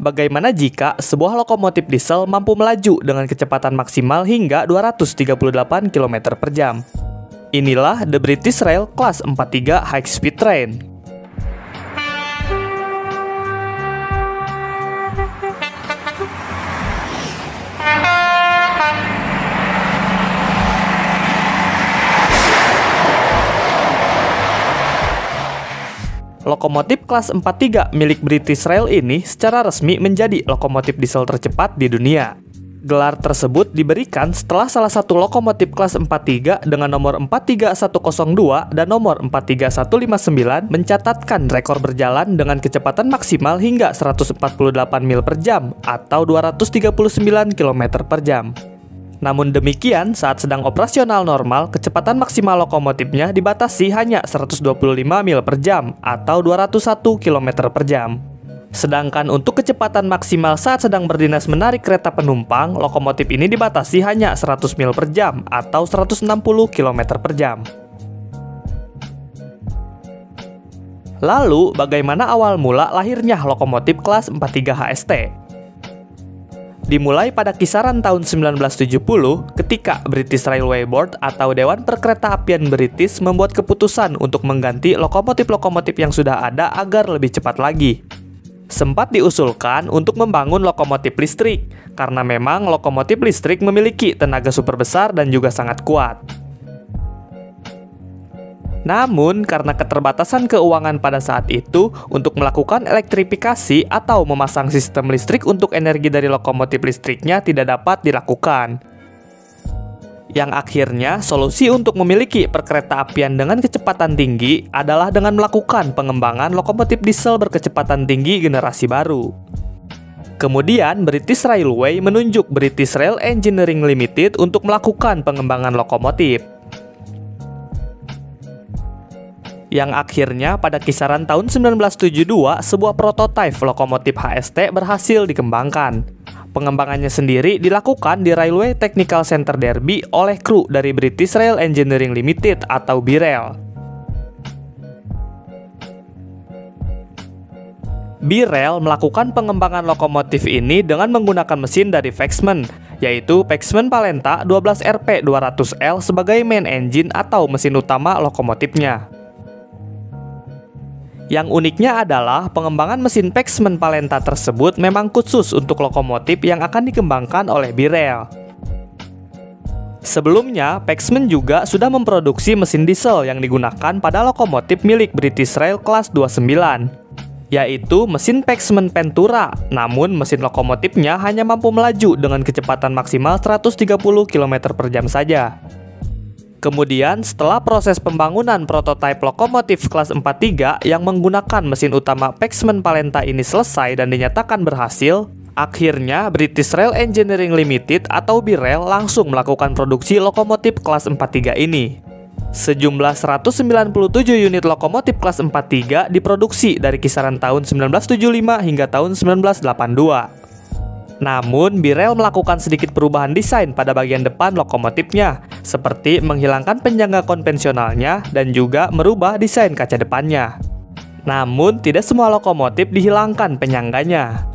Bagaimana jika sebuah lokomotif diesel mampu melaju dengan kecepatan maksimal hingga 238 km per jam? Inilah The British Rail Class 43 High Speed Train. Lokomotif kelas 43 milik British Rail ini secara resmi menjadi lokomotif diesel tercepat di dunia. Gelar tersebut diberikan setelah salah satu lokomotif kelas 43 dengan nomor 43102 dan nomor 43159 mencatatkan rekor berjalan dengan kecepatan maksimal hingga 148 mil per jam atau 239 km per jam. Namun demikian, saat sedang operasional normal, kecepatan maksimal lokomotifnya dibatasi hanya 125 mil per jam atau 201 km per jam. Sedangkan untuk kecepatan maksimal saat sedang berdinas menarik kereta penumpang, lokomotif ini dibatasi hanya 100 mil per jam atau 160 km per jam. Lalu, bagaimana awal mula lahirnya lokomotif kelas 43 HST? Dimulai pada kisaran tahun 1970 ketika British Railway Board atau Dewan Perkeretaapian British membuat keputusan untuk mengganti lokomotif-lokomotif yang sudah ada agar lebih cepat lagi. Sempat diusulkan untuk membangun lokomotif listrik, karena memang lokomotif listrik memiliki tenaga super besar dan juga sangat kuat. Namun, karena keterbatasan keuangan pada saat itu, untuk melakukan elektrifikasi atau memasang sistem listrik untuk energi dari lokomotif listriknya tidak dapat dilakukan. Yang akhirnya, solusi untuk memiliki perkeretaapian dengan kecepatan tinggi adalah dengan melakukan pengembangan lokomotif diesel berkecepatan tinggi generasi baru. Kemudian, British Railway menunjuk British Rail Engineering Limited untuk melakukan pengembangan lokomotif. Yang akhirnya pada kisaran tahun 1972, sebuah prototipe lokomotif HST berhasil dikembangkan. Pengembangannya sendiri dilakukan di Railway Technical Center Derby oleh kru dari British Rail Engineering Limited atau BRAIL. BRAIL melakukan pengembangan lokomotif ini dengan menggunakan mesin dari Paxman, yaitu Paxman Palenta 12RP200L sebagai main engine atau mesin utama lokomotifnya. Yang uniknya adalah pengembangan mesin Paxman Palenta tersebut memang khusus untuk lokomotif yang akan dikembangkan oleh BRAIL. Sebelumnya, Paxman juga sudah memproduksi mesin diesel yang digunakan pada lokomotif milik British Rail Class 29, yaitu mesin Paxman Pentura, namun mesin lokomotifnya hanya mampu melaju dengan kecepatan maksimal 130 km per jam saja. Kemudian, setelah proses pembangunan prototipe lokomotif kelas 43 yang menggunakan mesin utama Paxman Palenta ini selesai dan dinyatakan berhasil, akhirnya British Rail Engineering Limited atau BRAIL langsung melakukan produksi lokomotif kelas 43 ini. Sejumlah 197 unit lokomotif kelas 43 diproduksi dari kisaran tahun 1975 hingga tahun 1982. Namun, BRAIL melakukan sedikit perubahan desain pada bagian depan lokomotifnya, seperti menghilangkan penyangga konvensionalnya dan juga merubah desain kaca depannya. Namun, tidak semua lokomotif dihilangkan penyangganya.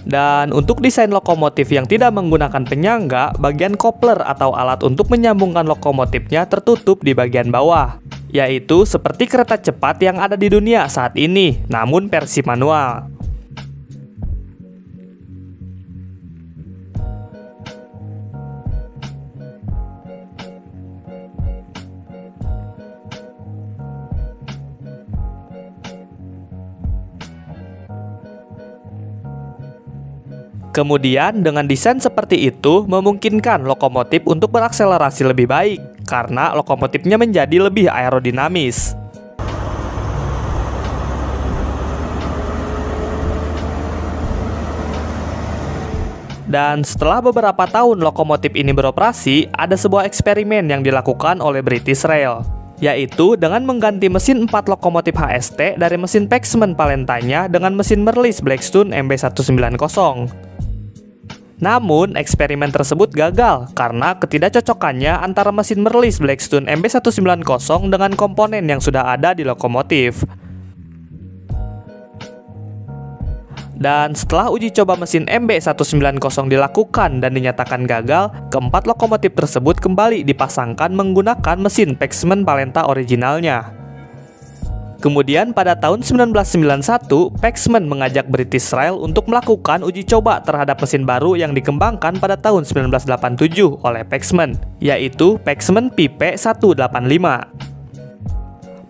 Dan untuk desain lokomotif yang tidak menggunakan penyangga, bagian coupler atau alat untuk menyambungkan lokomotifnya tertutup di bagian bawah, yaitu seperti kereta cepat yang ada di dunia saat ini, namun versi manual. Kemudian, dengan desain seperti itu, memungkinkan lokomotif untuk berakselerasi lebih baik, karena lokomotifnya menjadi lebih aerodinamis. Dan setelah beberapa tahun lokomotif ini beroperasi, ada sebuah eksperimen yang dilakukan oleh British Rail, yaitu dengan mengganti mesin 4 lokomotif HST dari mesin Paxman Palentanya dengan mesin Merlis Blackstone MB190. Namun, eksperimen tersebut gagal karena ketidakcocokannya antara mesin Merlis Blackstone MB190 dengan komponen yang sudah ada di lokomotif. Dan setelah uji coba mesin MB190 dilakukan dan dinyatakan gagal, keempat lokomotif tersebut kembali dipasangkan menggunakan mesin Paxman Palenta originalnya. Kemudian pada tahun 1991, Paxman mengajak British Rail untuk melakukan uji coba terhadap mesin baru yang dikembangkan pada tahun 1987 oleh Paxman, yaitu Paxman PP185.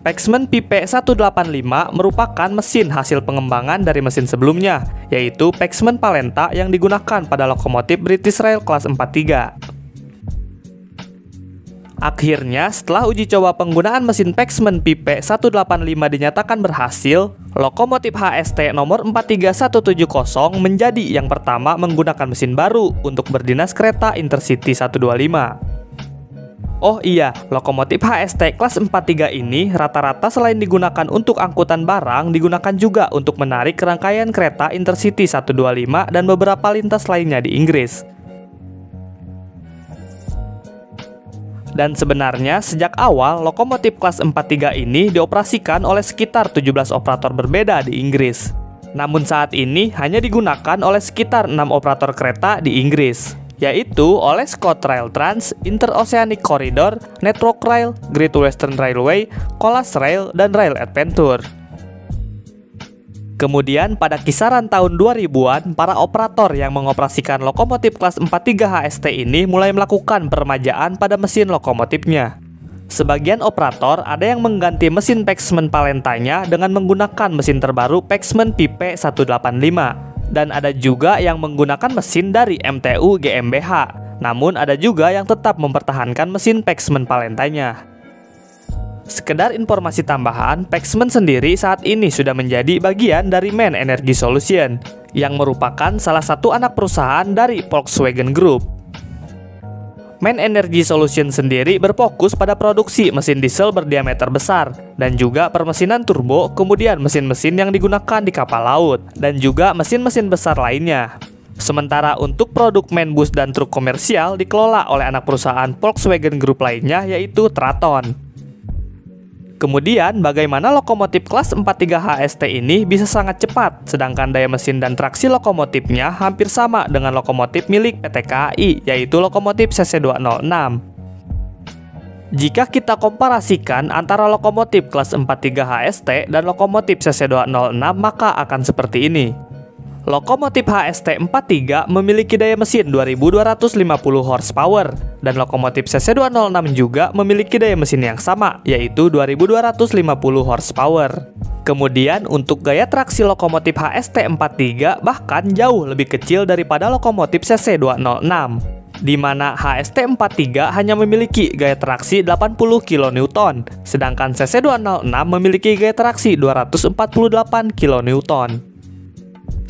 Paxman PP185 merupakan mesin hasil pengembangan dari mesin sebelumnya, yaitu Paxman Palenta yang digunakan pada lokomotif British Rail kelas 43. Akhirnya, setelah uji coba penggunaan mesin Paxman PP185 dinyatakan berhasil, lokomotif HST nomor 43170 menjadi yang pertama menggunakan mesin baru untuk berdinas kereta Intercity 125. Oh iya, lokomotif HST kelas 43 ini rata-rata selain digunakan untuk angkutan barang, digunakan juga untuk menarik rangkaian kereta Intercity 125 dan beberapa lintas lainnya di Inggris. Dan sebenarnya sejak awal lokomotif kelas 43 ini dioperasikan oleh sekitar 17 operator berbeda di Inggris. Namun saat ini hanya digunakan oleh sekitar 6 operator kereta di Inggris, yaitu oleh ScotRail Trans, Interoceanic Corridor, Network Rail, Great Western Railway, Colas Rail, dan Rail Adventure. Kemudian pada kisaran tahun 2000-an, para operator yang mengoperasikan lokomotif kelas 43 HST ini mulai melakukan peremajaan pada mesin lokomotifnya. Sebagian operator ada yang mengganti mesin Paxman Palentanya dengan menggunakan mesin terbaru Paxman PP185, dan ada juga yang menggunakan mesin dari MTU GmbH. Namun ada juga yang tetap mempertahankan mesin Paxman Palentanya. Sekedar informasi tambahan, Paxman sendiri saat ini sudah menjadi bagian dari MAN Energy Solution, yang merupakan salah satu anak perusahaan dari Volkswagen Group. MAN Energy Solution sendiri berfokus pada produksi mesin diesel berdiameter besar, dan juga permesinan turbo, kemudian mesin-mesin yang digunakan di kapal laut, dan juga mesin-mesin besar lainnya. Sementara untuk produk MAN bus dan truk komersial dikelola oleh anak perusahaan Volkswagen Group lainnya, yaitu Traton. Kemudian, bagaimana lokomotif kelas 43 HST ini bisa sangat cepat, sedangkan daya mesin dan traksi lokomotifnya hampir sama dengan lokomotif milik PT KAI, yaitu lokomotif CC206. Jika kita komparasikan antara lokomotif kelas 43 HST dan lokomotif CC206, maka akan seperti ini. Lokomotif HST 43 memiliki daya mesin 2250 horsepower, dan lokomotif CC206 juga memiliki daya mesin yang sama, yaitu 2250 horsepower. Kemudian untuk gaya traksi lokomotif HST 43 bahkan jauh lebih kecil daripada lokomotif CC206, di mana HST 43 hanya memiliki gaya traksi 80 kN, sedangkan CC206 memiliki gaya traksi 248 kN.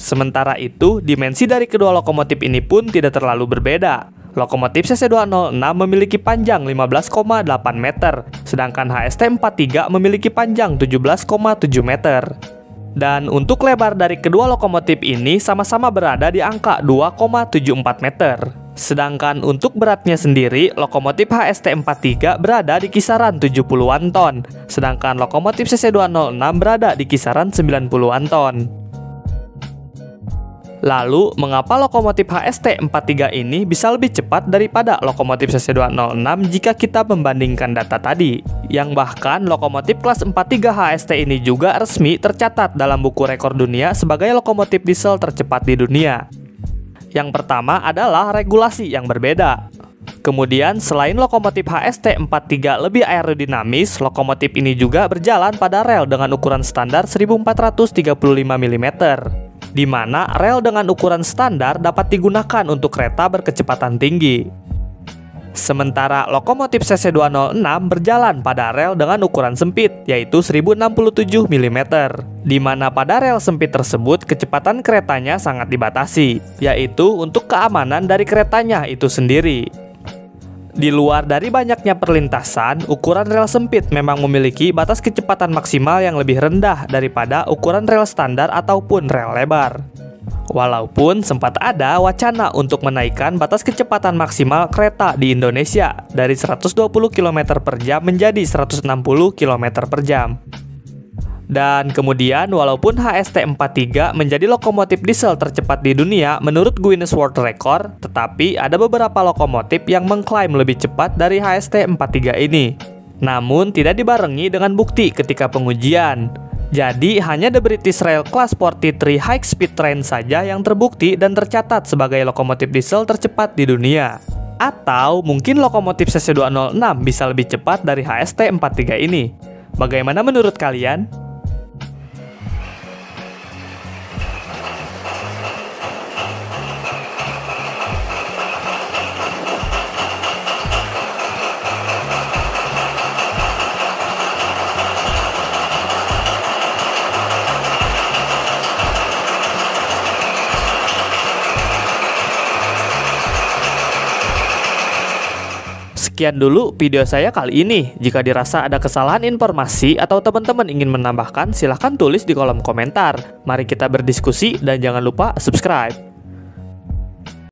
Sementara itu, dimensi dari kedua lokomotif ini pun tidak terlalu berbeda. Lokomotif CC206 memiliki panjang 15,8 meter, sedangkan HST 43 memiliki panjang 17,7 meter. Dan untuk lebar dari kedua lokomotif ini sama-sama berada di angka 2,74 meter. Sedangkan untuk beratnya sendiri, lokomotif HST 43 berada di kisaran 70-an ton, sedangkan lokomotif CC206 berada di kisaran 90-an ton. Lalu, mengapa lokomotif HST 43 ini bisa lebih cepat daripada lokomotif CC206 jika kita membandingkan data tadi? Yang bahkan lokomotif kelas 43 HST ini juga resmi tercatat dalam buku rekor dunia sebagai lokomotif diesel tercepat di dunia. Yang pertama adalah regulasi yang berbeda. Kemudian, selain lokomotif HST 43 lebih aerodinamis, lokomotif ini juga berjalan pada rel dengan ukuran standar 1435 mm. Di mana rel dengan ukuran standar dapat digunakan untuk kereta berkecepatan tinggi. Sementara lokomotif CC206 berjalan pada rel dengan ukuran sempit, yaitu 1067 mm, di mana pada rel sempit tersebut kecepatan keretanya sangat dibatasi, yaitu untuk keamanan dari keretanya itu sendiri. Di luar dari banyaknya perlintasan, ukuran rel sempit memang memiliki batas kecepatan maksimal yang lebih rendah daripada ukuran rel standar ataupun rel lebar. Walaupun sempat ada wacana untuk menaikkan batas kecepatan maksimal kereta di Indonesia dari 120 km per jam menjadi 160 km per jam. Dan kemudian walaupun HST43 menjadi lokomotif diesel tercepat di dunia menurut Guinness World Record, tetapi ada beberapa lokomotif yang mengklaim lebih cepat dari HST43 ini. Namun tidak dibarengi dengan bukti ketika pengujian. Jadi hanya the British Rail Class 43 High Speed Train saja yang terbukti dan tercatat sebagai lokomotif diesel tercepat di dunia. Atau mungkin lokomotif CC206 bisa lebih cepat dari HST43 ini. Bagaimana menurut kalian? Sekian dulu video saya kali ini. Jika dirasa ada kesalahan informasi atau teman-teman ingin menambahkan, silahkan tulis di kolom komentar. Mari kita berdiskusi dan jangan lupa subscribe.